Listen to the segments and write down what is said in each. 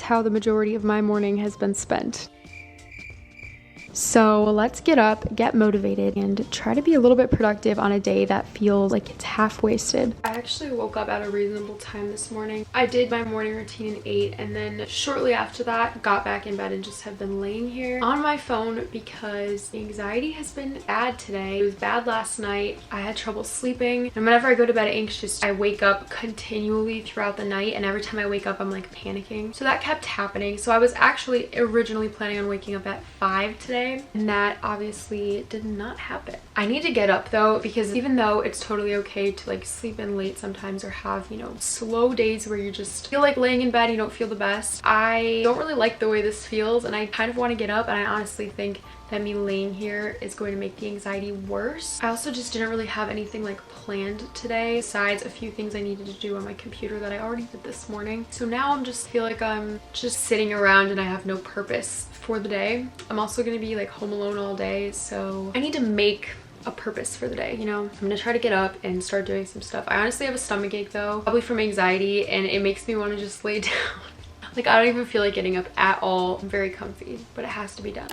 how the majority of my morning has been spent. So let's get up, get motivated, and try to be a little bit productive on a day that feels like it's half wasted. I actually woke up at a reasonable time this morning. I did my morning routine and ate, and then shortly after that got back in bed and just have been laying here on my phone because the anxiety has been bad today. It was bad last night. I had trouble sleeping, and whenever I go to bed anxious, I wake up continually throughout the night, and every time I wake up I'm like panicking. So that kept happening. So I was actually originally planning on waking up at 5 today, and that obviously did not happen. I need to get up though, because even though it's totally okay to like sleep in late sometimes or have, you know, slow days where you just feel like laying in bed, you don't feel the best, I don't really like the way this feels, and I kind of want to get up, and I honestly think that me laying here is going to make the anxiety worse. I also just didn't really have anything like planned today besides a few things I needed to do on my computer that I already did this morning. So now I'm just feel like I'm just sitting around and I have no purpose for the day. I'm also going to be like home alone all day, so I need to make a purpose for the day, you know? I'm gonna try to get up and start doing some stuff. I honestly have a stomach ache though, probably from anxiety, and it makes me want to just lay down. Like, I don't even feel like getting up at all. I'm very comfy, but it has to be done.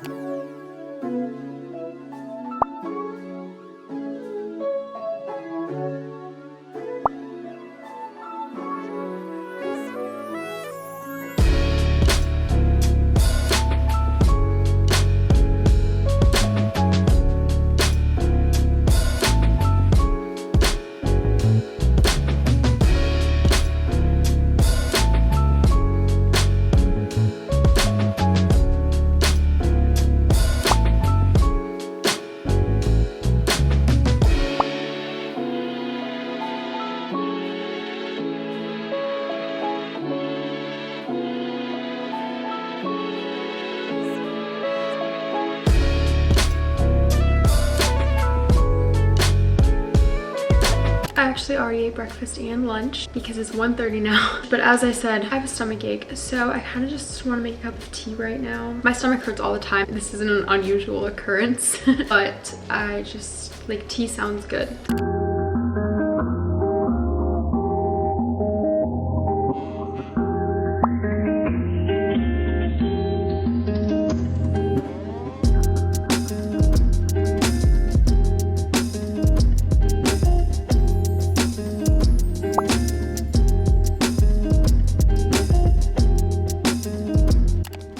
I actually already ate breakfast and lunch because it's 1:30 now. But as I said, I have a stomach ache, so I kind of just want to make a cup of tea right now. My stomach hurts all the time. This isn't an unusual occurrence, but I just, like, tea sounds good.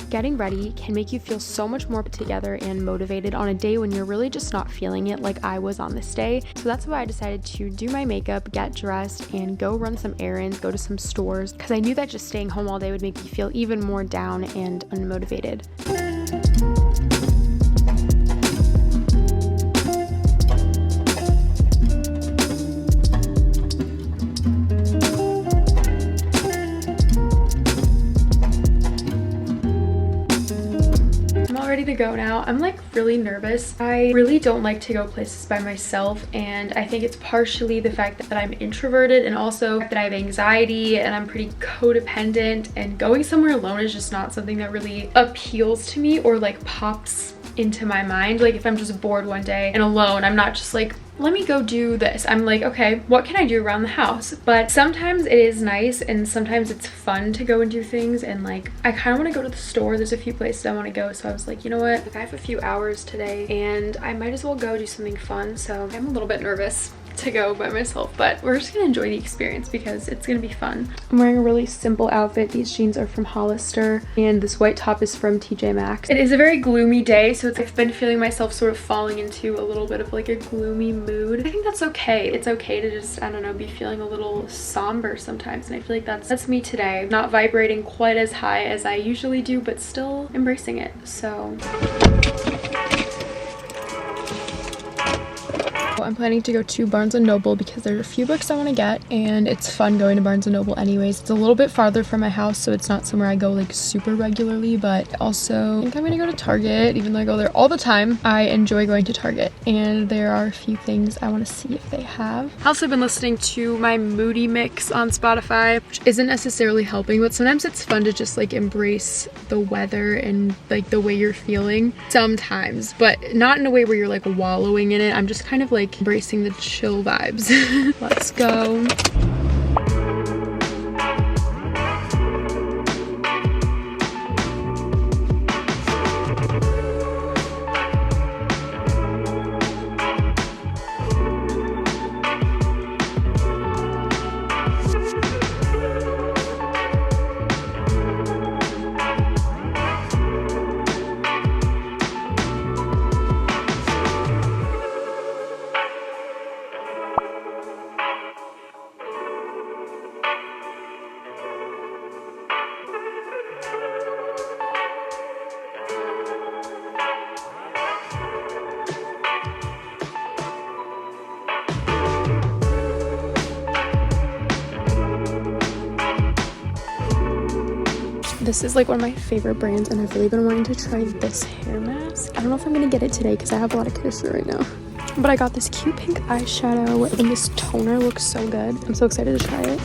Getting ready can make you feel so much more put together and motivated on a day when you're really just not feeling it like I was on this day. So that's why I decided to do my makeup, get dressed, and go run some errands, go to some stores, because I knew that just staying home all day would make me feel even more down and unmotivated. Ready to go now. I'm like really nervous. I really don't like to go places by myself, and I think it's partially the fact that I'm introverted and also that I have anxiety and I'm pretty codependent, and going somewhere alone is just not something that really appeals to me or like pops into my mind. Like, if I'm just bored one day and alone, I'm not just like, let me go do this. I'm like, okay, what can I do around the house? But sometimes it is nice and sometimes it's fun to go and do things, and like, I kind of want to go to the store. There's a few places I want to go, so I was like, you know what, like, I have a few hours today and I might as well go do something fun. So I'm a little bit nervous to go by myself, but we're just gonna enjoy the experience because it's gonna be fun. I'm wearing a really simple outfit. These jeans are from Hollister and this white top is from TJ Maxx. It is a very gloomy day, so I've been feeling myself sort of falling into a little bit of like a gloomy mood. I think that's okay. It's okay to just, I don't know, be feeling a little somber sometimes, and I feel like that's me today. Not vibrating quite as high as I usually do, but still embracing it. So I'm planning to go to Barnes & Noble because there's a few books I want to get, and it's fun going to Barnes & Noble anyways. It's a little bit farther from my house, so it's not somewhere I go like super regularly, but also I think I'm going to go to Target, even though I go there all the time. I enjoy going to Target, and there are a few things I want to see if they have. I've also been listening to my Moody mix on Spotify, which isn't necessarily helping, but sometimes it's fun to just like embrace the weather and like the way you're feeling sometimes, but not in a way where you're like wallowing in it. I'm just kind of like embracing the chill vibes. Let's go. This is like one of my favorite brands, and I've really been wanting to try this hair mask. I don't know if I'm gonna get it today because I have a lot of conditioner right now. But I got this cute pink eyeshadow, and this toner looks so good. I'm so excited to try it.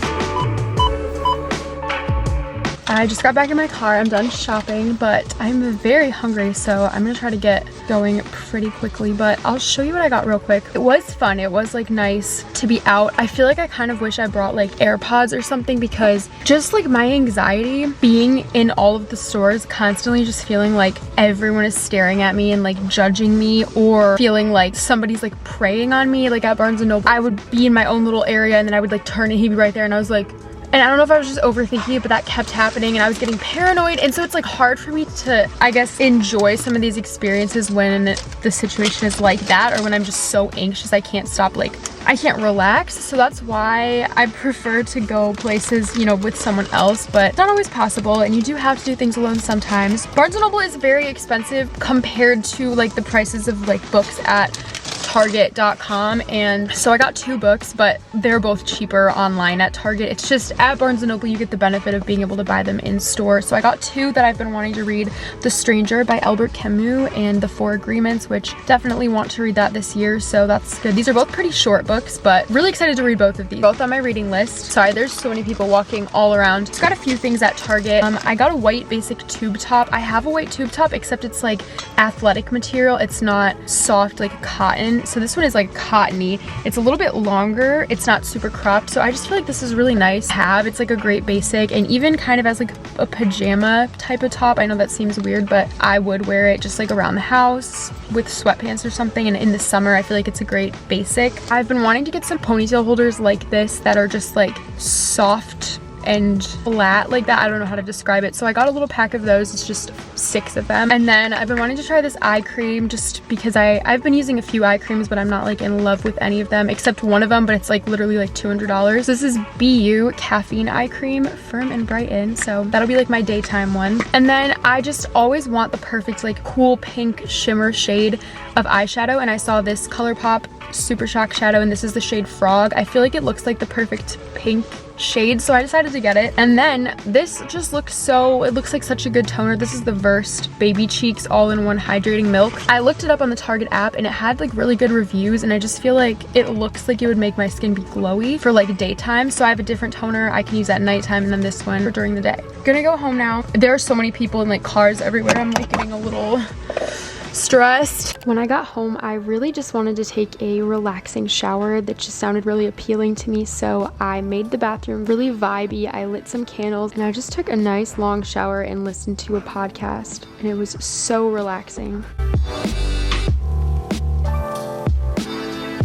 I just got back in my car. I'm done shopping, but I'm very hungry, so I'm gonna try to get going pretty quickly, but I'll show you what I got real quick. It was fun. It was like nice to be out. I feel like I kind of wish I brought like AirPods or something, because just like my anxiety being in all of the stores, constantly just feeling like everyone is staring at me and like judging me, or feeling like somebody's like preying on me, like at Barnes & Noble. I would be in my own little area and then I would like turn and he'd be right there, and I was like, and I don't know if I was just overthinking it, but that kept happening and I was getting paranoid. And so it's like hard for me to, I guess, enjoy some of these experiences when the situation is like that, or when I'm just so anxious I can't stop, like I can't relax. So that's why I prefer to go places, you know, with someone else, but it's not always possible, and you do have to do things alone sometimes. Barnes & Noble is very expensive compared to like the prices of like books at Target.com, and so I got 2 books, but they're both cheaper online at Target. It's just at Barnes & Noble you get the benefit of being able to buy them in store. So I got 2 that I've been wanting to read: The Stranger by Albert Camus and The Four Agreements, which definitely want to read that this year, so that's good. These are both pretty short books, but really excited to read both of these. Both on my reading list. Sorry, there's so many people walking all around. Just got a few things at Target. I got a white basic tube top. I have a white tube top, except it's like athletic material. It's not soft like cotton. So this one is like cottony. It's a little bit longer. It's not super cropped. So I just feel like this is really nice to have. It's like a great basic, and even kind of as like a pajama type of top. I know that seems weird, but I would wear it just like around the house with sweatpants or something. And in the summer, I feel like it's a great basic. I've been wanting to get some ponytail holders like this that are just like soft and flat like that. I don't know how to describe it. So I got a little pack of those. It's just 6 of them. And then I've been wanting to try this eye cream, just because I've been using a few eye creams, but I'm not like in love with any of them except one of them, but it's like literally like $200. This is BU caffeine eye cream, firm and brighten. So that'll be like my daytime one. And then I just always want the perfect like cool pink shimmer shade of eyeshadow, and I saw this ColourPop Super Shock Shadow, and this is the shade Frog. I feel like it looks like the perfect pink shade, so I decided to get it. And then this just looks so, it looks like such a good toner. This is the Versed Baby Cheeks All-in-One Hydrating Milk. I looked it up on the Target app and it had like really good reviews, and I just feel like it looks like it would make my skin be glowy for like daytime. So I have a different toner I can use at nighttime, and then this one for during the day. Gonna go home now. There are so many people and like cars everywhere. I'm like getting a little stressed. When I got home, I really just wanted to take a relaxing shower that just sounded really appealing to me, so I made the bathroom really vibey. I lit some candles and I just took a nice long shower and listened to a podcast, and it was so relaxing.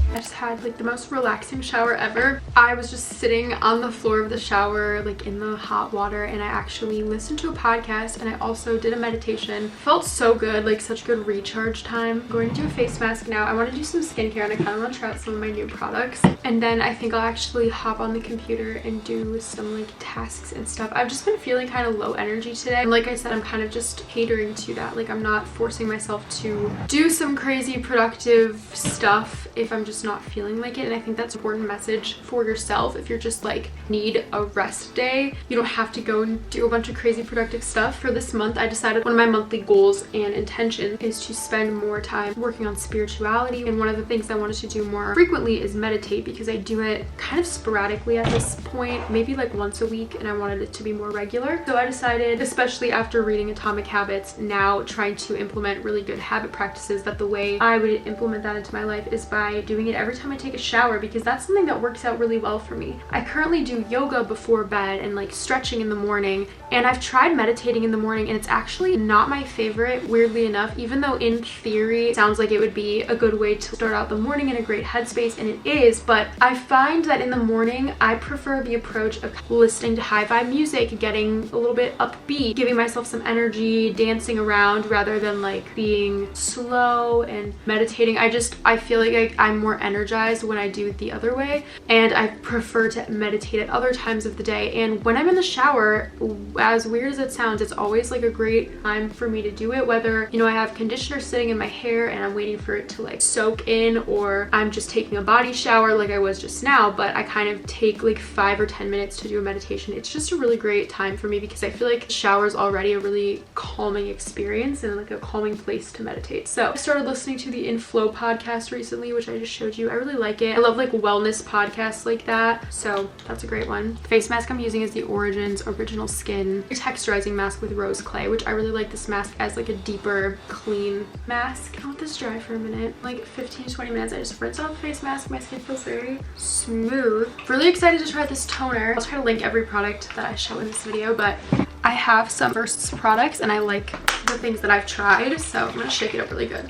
I just had like the most relaxing shower ever. I was just sitting on the floor of the shower, like in the hot water, and I actually listened to a podcast, and I also did a meditation. Felt so good, like such good recharge time. I'm going to do a face mask now. I want to do some skincare, and I kind of want to try out some of my new products, and then I think I'll actually hop on the computer and do some like tasks and stuff. I've just been feeling kind of low energy today, and like I said, I'm kind of just catering to that. Like I'm not forcing myself to do some crazy productive stuff if I'm just not feeling like it. And I think that's an important message for yourself. If you're just like need a rest day, you don't have to go and do a bunch of crazy productive stuff. For this month, I decided one of my monthly goals and intention is to spend more time working on spirituality, and one of the things I wanted to do more frequently is meditate, because I do it kind of sporadically at this point, maybe like once a week, and I wanted it to be more regular. So I decided, especially after reading Atomic Habits, now trying to implement really good habit practices, that the way I would implement that into my life is by doing it every time I take a shower, because that's something that works out really well for me. I currently do yoga before bed and like stretching in the morning, and I've tried meditating in the morning, and it's actually not my favorite, weirdly enough, even though in theory it sounds like it would be a good way to start out the morning in a great headspace, and it is. But I find that in the morning I prefer the approach of listening to high vibe music, getting a little bit upbeat, giving myself some energy, dancing around, rather than like being slow and meditating. I feel like I'm more energized when I do it the other way, and I prefer to meditate at other times of the day. And when I'm in the shower, as weird as it sounds, it's always like a great time for me to do it, whether, you know, I have conditioner sitting in my hair and I'm waiting for it to like soak in, or I'm just taking a body shower like I was just now, but I kind of take like 5 or 10 minutes to do a meditation. It's just a really great time for me because I feel like the shower is already a really calming experience and like a calming place to meditate. So I started listening to the In Flow podcast recently, which I just showed you. I really like it. I love like wellness podcasts like that, so that's a great one. The face mask I'm using is the Origins Original Skin texturizing mask with rose clay, which I really like this mask as like a deeper clean mask. I'll let this dry for a minute, like 15 to 20 minutes. I just rinse off the face mask. My skin feels very smooth. Really excited to try this toner. I'll try to link every product that I show in this video, but I have some Firsts products and I like the things that I've tried, so I'm gonna shake it up really good.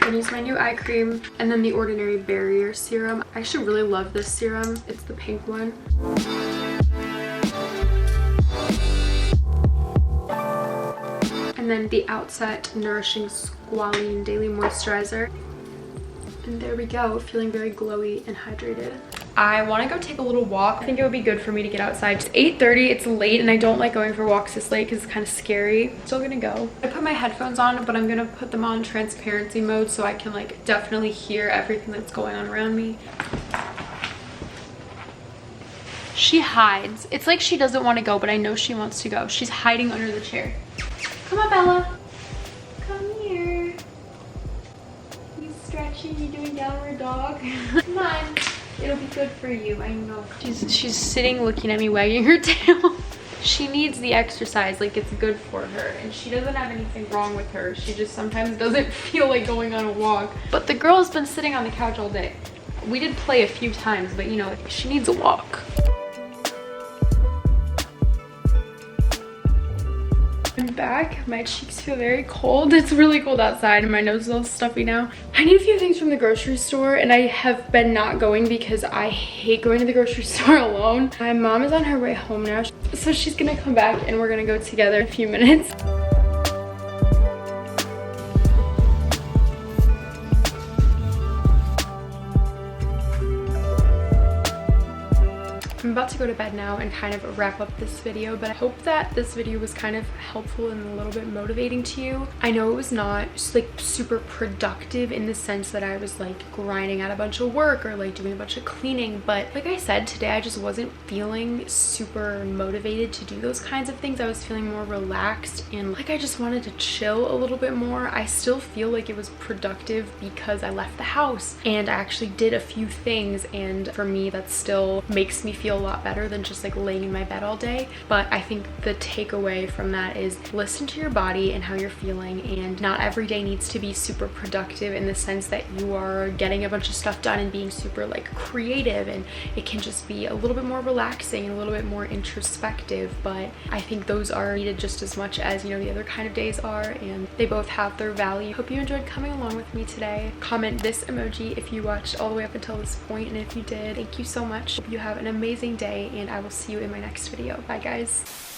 I use my new eye cream and then the Ordinary Barrier Serum. I actually really love this serum. It's the pink one. And then the Outset Nourishing Squalene Daily Moisturizer. And there we go, feeling very glowy and hydrated. I want to go take a little walk. I think it would be good for me to get outside. It's 8:30, it's late, and I don't like going for walks this late because it's kind of scary. Still gonna go. I put my headphones on, but I'm gonna put them on transparency mode so I can like definitely hear everything that's going on around me. She hides. It's like she doesn't want to go, but I know she wants to go. She's hiding under the chair. Come on, Bella. Come here. You stretching? You doing downward dog? Come on. It'll be good for you, I know. She's sitting looking at me wagging her tail. She needs the exercise, like it's good for her, and she doesn't have anything wrong with her. She just sometimes doesn't feel like going on a walk. But the girl has been sitting on the couch all day. We did play a few times, but you know, she needs a walk. I'm back. My cheeks feel very cold. It's really cold outside and my nose is all stuffy now. I need a few things from the grocery store and I have been not going because I hate going to the grocery store alone. My mom is on her way home now, so she's gonna come back and we're gonna go together in a few minutes. I'm about to go to bed now and kind of wrap up this video, but I hope that this video was kind of helpful and a little bit motivating to you. I know it was not just like super productive in the sense that I was like grinding out a bunch of work or like doing a bunch of cleaning, but like I said, today I just wasn't feeling super motivated to do those kinds of things. I was feeling more relaxed and like I just wanted to chill a little bit more. I still feel like it was productive because I left the house and I actually did a few things, and for me that still makes me feel a lot better than just like laying in my bed all day. But I think the takeaway from that is listen to your body and how you're feeling, and not every day needs to be super productive in the sense that you are getting a bunch of stuff done and being super like creative, and it can just be a little bit more relaxing and a little bit more introspective. But I think those are needed just as much as, you know, the other kind of days are, and they both have their value. Hope you enjoyed coming along with me today. Comment this emoji if you watched all the way up until this point, and if you did, thank you so much. Hope you have an amazing day and I will see you in my next video. Bye guys.